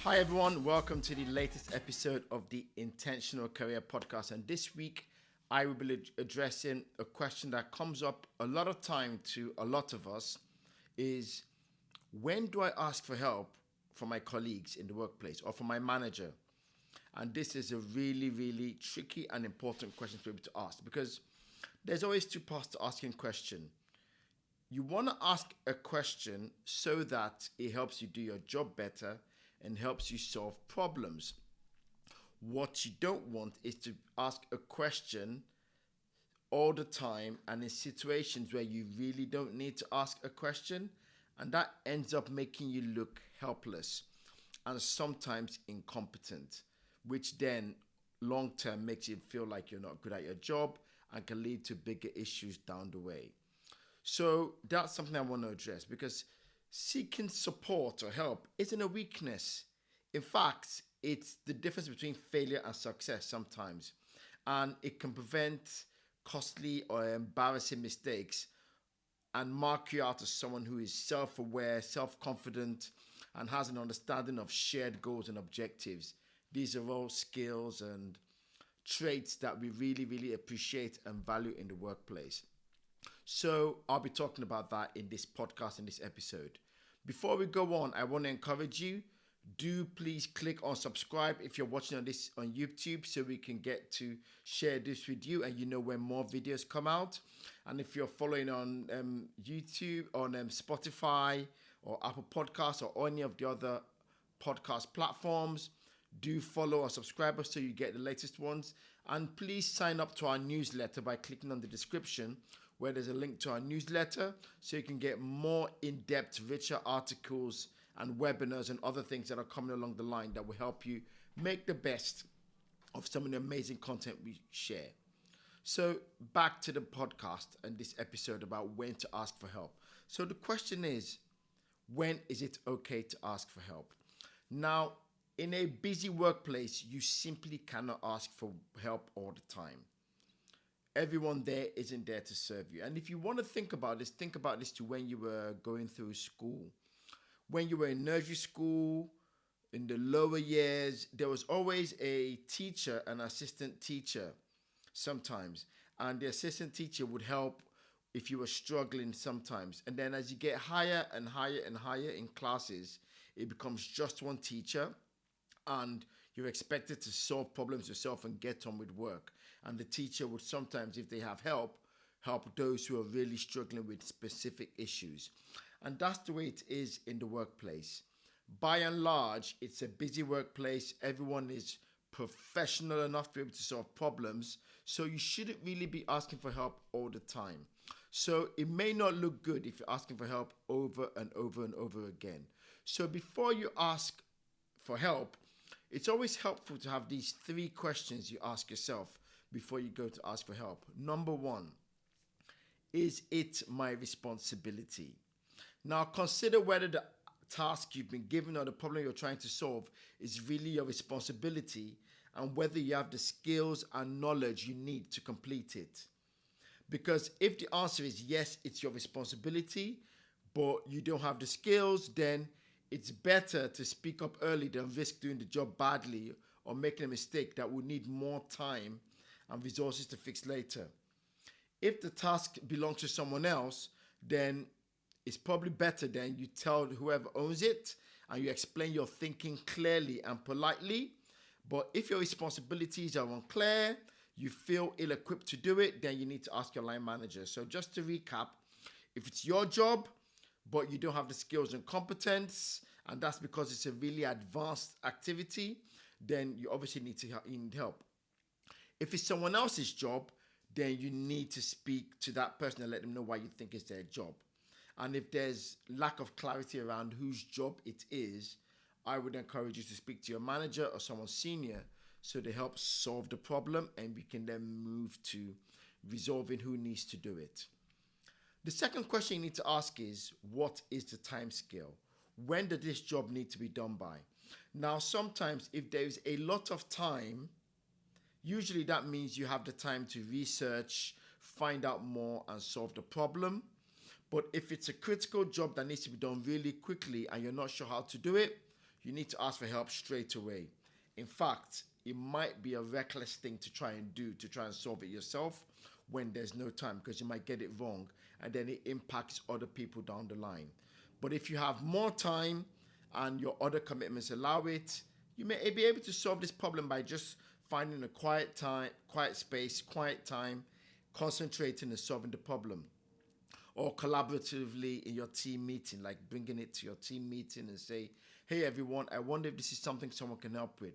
Hi, everyone. Welcome to the latest episode of the Intentional Career Podcast. And this week, I will be addressing a question that comes up a lot of time to a lot of us is when do I ask for help from my colleagues in the workplace or from my manager? And this is a really, really tricky and important question to be able to ask because there's always two parts to asking question. You want to ask a question so that it helps you do your job better and helps you solve problems. What you don't want is to ask a question all the time and in situations where you really don't need to ask a question, and that ends up making you look helpless and sometimes incompetent, which then long term makes you feel like you're not good at your job and can lead to bigger issues down the way. So that's something I want to address because seeking support or help isn't a weakness. In fact, it's the difference between failure and success sometimes. And it can prevent costly or embarrassing mistakes and mark you out as someone who is self aware, self confident, and has an understanding of shared goals and objectives. These are all skills and traits that we really, really appreciate and value in the workplace. So I'll be talking about that in this podcast, in this episode. Before we go on, I want to encourage you, do please click on subscribe if you're watching on this on YouTube so we can get to share this with you and you know when more videos come out. And if you're following on YouTube, on Spotify or Apple Podcasts or any of the other podcast platforms, do follow or subscribe so you get the latest ones. And please sign up to our newsletter by clicking on the description where there's a link to our newsletter so you can get more in-depth, richer articles and webinars and other things that are coming along the line that will help you make the best of some of the amazing content we share. So back to the podcast and this episode about when to ask for help. So the question is, when is it okay to ask for help? Now, in a busy workplace, you simply cannot ask for help all the time. Everyone there isn't there to serve you. And if you want to think about this to when you were going through school. When you were in nursery school, in the lower years, there was always a teacher, an assistant teacher sometimes. And the assistant teacher would help if you were struggling sometimes. And then as you get higher and higher and higher in classes, it becomes just one teacher. And you're expected to solve problems yourself and get on with work. And the teacher would sometimes, if they have help those who are really struggling with specific issues. And that's the way it is in the workplace. By and large, it's a busy workplace. Everyone is professional enough to be able to solve problems. So you shouldn't really be asking for help all the time. So it may not look good if you're asking for help over and over and over again. So before you ask for help, it's always helpful to have these three questions you ask yourself before you go to ask for help. Number one, is it my responsibility? Now consider whether the task you've been given or the problem you're trying to solve is really your responsibility and whether you have the skills and knowledge you need to complete it. Because if the answer is yes, it's your responsibility, but you don't have the skills, then it's better to speak up early than risk doing the job badly or making a mistake that will need more time and resources to fix later. If the task belongs to someone else, then it's probably better then you tell whoever owns it and you explain your thinking clearly and politely. But if your responsibilities are unclear, you feel ill-equipped to do it, then you need to ask your line manager. So just to recap, if it's your job, but you don't have the skills and competence, and that's because it's a really advanced activity, then you obviously need help. If it's someone else's job, then you need to speak to that person and let them know why you think it's their job. And if there's lack of clarity around whose job it is, I would encourage you to speak to your manager or someone senior so they help solve the problem and we can then move to resolving who needs to do it. The second question you need to ask is, what is the time scale? When does this job need to be done by? Now, sometimes if there is a lot of time, usually that means you have the time to research, find out more and solve the problem. But if it's a critical job that needs to be done really quickly and you're not sure how to do it, you need to ask for help straight away. In fact, it might be a reckless thing to try and do to try and solve it yourself when there's no time, because you might get it wrong and then it impacts other people down the line. But if you have more time and your other commitments allow it, you may be able to solve this problem by just finding a quiet time, quiet space, quiet time, concentrating and solving the problem. Or collaboratively in your team meeting, like bringing it to your team meeting and say, hey everyone, I wonder if this is something someone can help with.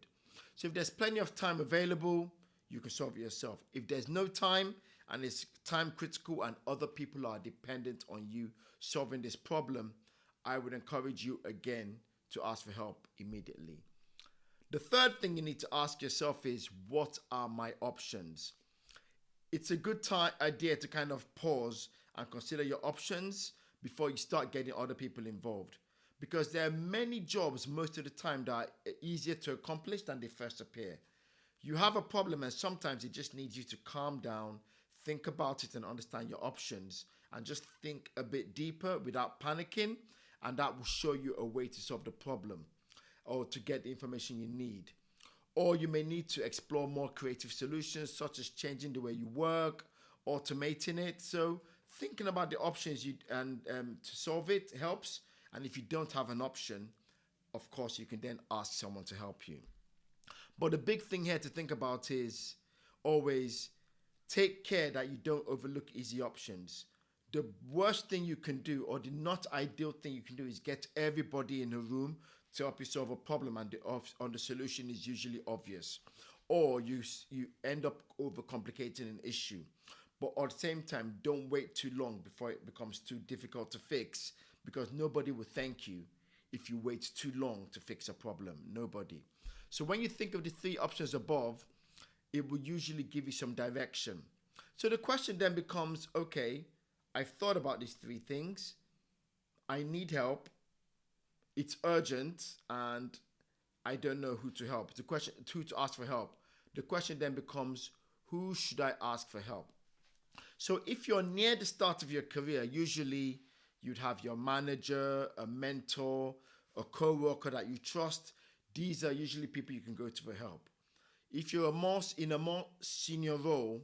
So if there's plenty of time available, you can solve it yourself. If there's no time and it's time critical and other people are dependent on you solving this problem, I would encourage you again to ask for help immediately. The third thing you need to ask yourself is, what are my options? It's a good idea to kind of pause and consider your options before you start getting other people involved. Because there are many jobs most of the time that are easier to accomplish than they first appear. You have a problem and sometimes it just needs you to calm down, think about it and understand your options and just think a bit deeper without panicking, and that will show you a way to solve the problem or to get the information you need. Or you may need to explore more creative solutions such as changing the way you work, automating it. So thinking about the options to solve it helps. And if you don't have an option, of course, you can then ask someone to help you. But the big thing here to think about is always take care that you don't overlook easy options. The worst thing you can do, or the not ideal thing you can do, is get everybody in a room to help you solve a problem, and the solution is usually obvious. Or you end up overcomplicating an issue. But at the same time, don't wait too long before it becomes too difficult to fix, because nobody will thank you if you wait too long to fix a problem. Nobody. So when you think of the three options above, it will usually give you some direction. So the question then becomes, okay, I've thought about these three things. I need help. It's urgent and I don't know who to help. The question, who to ask for help. The question then becomes, who should I ask for help? So if you're near the start of your career, usually you'd have your manager, a mentor, a co-worker that you trust. These are usually people you can go to for help. If you're in a more senior role,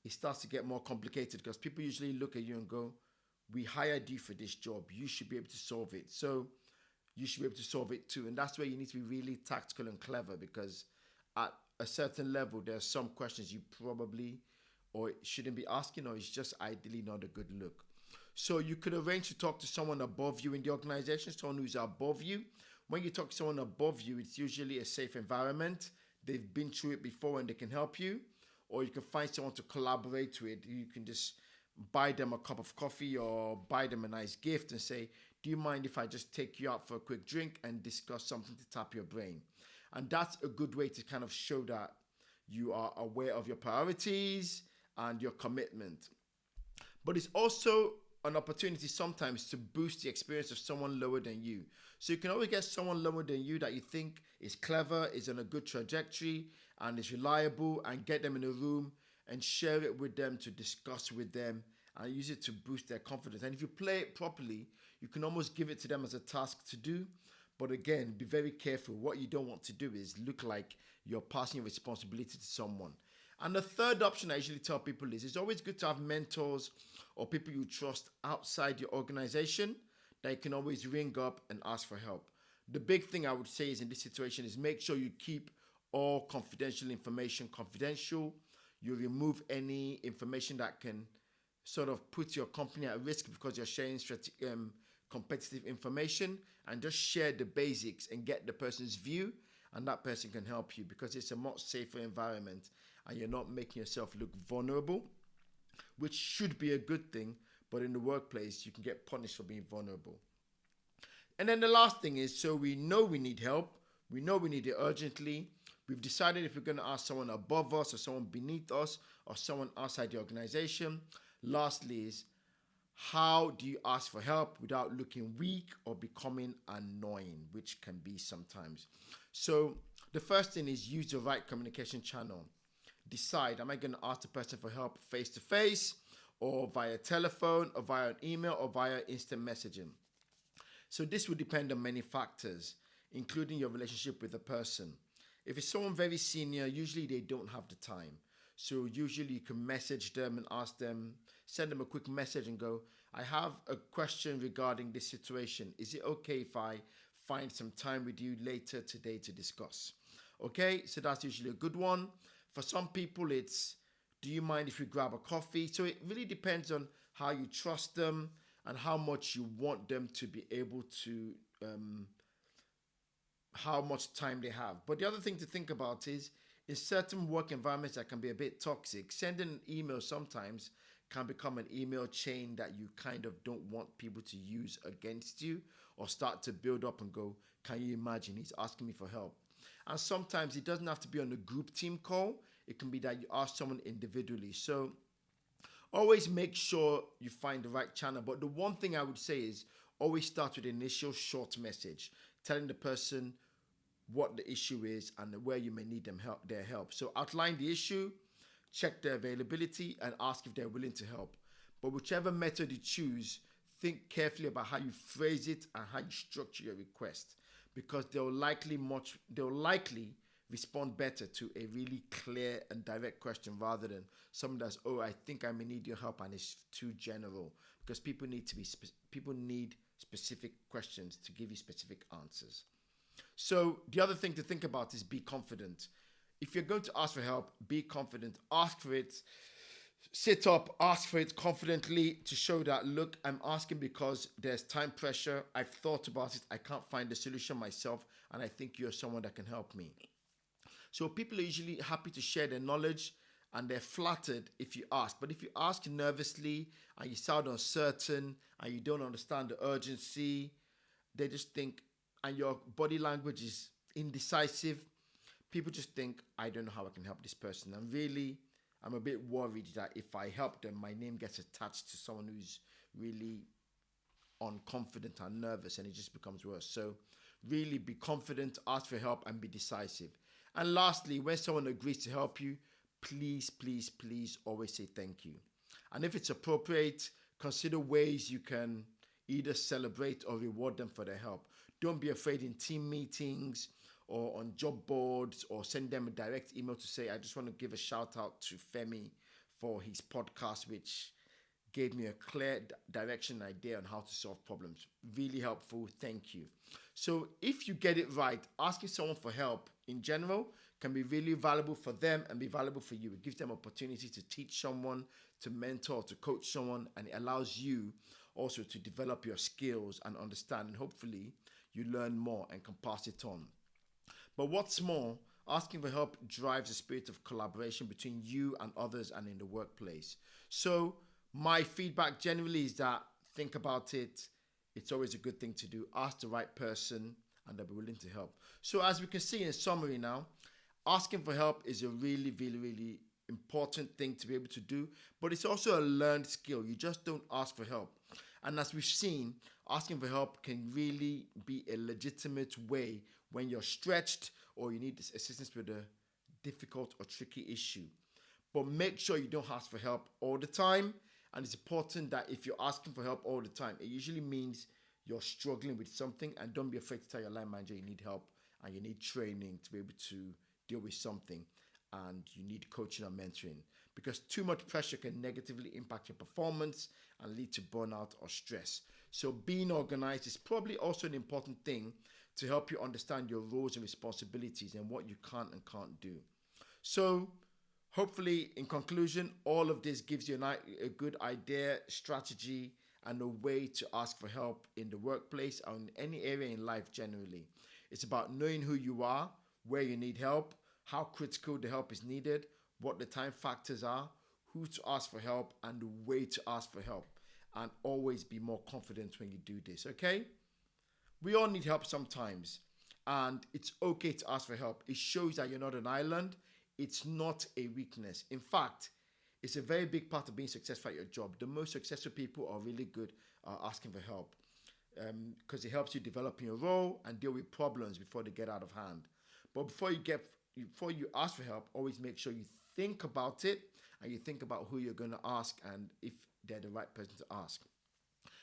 it starts to get more complicated because people usually look at you and go, we hired you for this job. You should be able to solve it. So you should be able to solve it too. And that's where you need to be really tactical and clever, because at a certain level, there are some questions you probably or shouldn't be asking, or it's just ideally not a good look. So you could arrange to talk to someone above you in the organization, someone who's above you. When you talk to someone above you, it's usually a safe environment. They've been through it before and they can help you. Or you can find someone to collaborate with. You can just buy them a cup of coffee or buy them a nice gift and say, do you mind if I just take you out for a quick drink and discuss something to tap your brain? And that's a good way to kind of show that you are aware of your priorities and your commitment. But it's also an opportunity sometimes to boost the experience of someone lower than you. So you can always get someone lower than you that you think is clever, is on a good trajectory, and is reliable, and get them in a room and share it with them, to discuss with them and use it to boost their confidence. And if you play it properly, you can almost give it to them as a task to do. But again, be very careful. What you don't want to do is look like you're passing responsibility to someone. And the third option I usually tell people is it's always good to have mentors or people you trust outside your organization that you can always ring up and ask for help. The big thing I would say is in this situation is make sure you keep all confidential information confidential. You remove any information that can sort of put your company at risk because you're sharing competitive information, and just share the basics and get the person's view, and that person can help you because it's a much safer environment and you're not making yourself look vulnerable, which should be a good thing, but in the workplace you can get punished for being vulnerable. And then the last thing is, so we know we need help, we know we need it urgently, we've decided if we're going to ask someone above us or someone beneath us or someone outside the organization. Lastly is, how do you ask for help without looking weak or becoming annoying, which can be sometimes. So the first thing is use the right communication channel. Decide, am I going to ask the person for help face to face or via telephone or via an email or via instant messaging? So this will depend on many factors, including your relationship with the person. If it's someone very senior, usually they don't have the time. So usually you can message them and ask them, send them a quick message and go, I have a question regarding this situation. Is it okay if I find some time with you later today to discuss? Okay, so that's usually a good one. For some people, it's, do you mind if we grab a coffee? So it really depends on how you trust them and how much you want them to be able to how much time they have. But the other thing to think about is in certain work environments that can be a bit toxic, sending an email sometimes can become an email chain that you kind of don't want people to use against you or start to build up and go, can you imagine? He's asking me for help. And sometimes it doesn't have to be on a group team call. It can be that you ask someone individually. So always make sure you find the right channel. But the one thing I would say is always start with an initial short message telling the person what the issue is and where you may need their help. So outline the issue, check their availability, and ask if they're willing to help. But whichever method you choose, think carefully about how you phrase it and how you structure your request, because they'll likely respond better to a really clear and direct question rather than something that's, oh, I think I may need your help, and it's too general, because people need specific questions to give you specific answers. So the other thing to think about is be confident. If you're going to ask for help, be confident. Ask for it. Sit up, ask for it confidently to show that, look, I'm asking because there's time pressure. I've thought about it. I can't find the solution myself, and I think you're someone that can help me. So people are usually happy to share their knowledge and they're flattered if you ask. But if you ask nervously and you sound uncertain and you don't understand the urgency, they just think, and your body language is indecisive, people just think, I don't know how I can help this person. And really, I'm a bit worried that if I help them, my name gets attached to someone who's really unconfident and nervous, and it just becomes worse. So really be confident, ask for help, and be decisive. And lastly, when someone agrees to help you, please, please, please always say thank you. And if it's appropriate, consider ways you can either celebrate or reward them for their help. Don't be afraid in team meetings or on job boards, or send them a direct email to say, I just want to give a shout out to Femi for his podcast, which gave me a clear direction and idea on how to solve problems. Really helpful. Thank you. So if you get it right, asking someone for help in general can be really valuable for them and be valuable for you. It gives them opportunity to teach someone, to mentor, to coach someone, and it allows you also to develop your skills and understand, and hopefully you learn more and can pass it on. But what's more, asking for help drives a spirit of collaboration between you and others and in the workplace. So my feedback generally is that think about it. It's always a good thing to do. Ask the right person and they'll be willing to help. So as we can see in summary now, asking for help is a really, really, really important thing to be able to do, but it's also a learned skill. You just don't ask for help. And as we've seen, asking for help can really be a legitimate way when you're stretched or you need assistance with a difficult or tricky issue. But make sure you don't ask for help all the time. And it's important that if you're asking for help all the time, it usually means you're struggling with something, and don't be afraid to tell your line manager you need help and you need training to be able to deal with something, and you need coaching or mentoring, because too much pressure can negatively impact your performance and lead to burnout or stress. So being organized is probably also an important thing to help you understand your roles and responsibilities and what you can and can't do. So hopefully, in conclusion, all of this gives you a good idea, strategy, and a way to ask for help in the workplace or in any area in life generally. It's about knowing who you are, where you need help, how critical the help is needed, what the time factors are, who to ask for help, and the way to ask for help. And always be more confident when you do this, okay? We all need help sometimes, and it's okay to ask for help. It shows that you're not an island. It's not a weakness. In fact, it's a very big part of being successful at your job. The most successful people are really good at asking for help, because it helps you develop in your role and deal with problems before they get out of hand. But before you ask for help, always make sure you think about it and you think about who you're going to ask and if they're the right person to ask.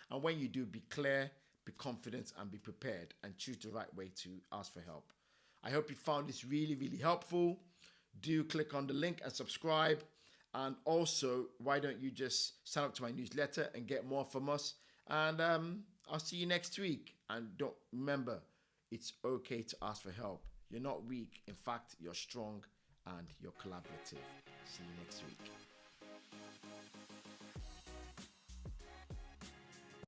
And when you do, be clear, be confident and be prepared and choose the right way to ask for help. I hope you found this really, really helpful. Do click on the link and subscribe. And also, why don't you just sign up to my newsletter and get more from us? And I'll see you next week. And don't remember, it's okay to ask for help. You're not weak. In fact, you're strong and you're collaborative. See you next week.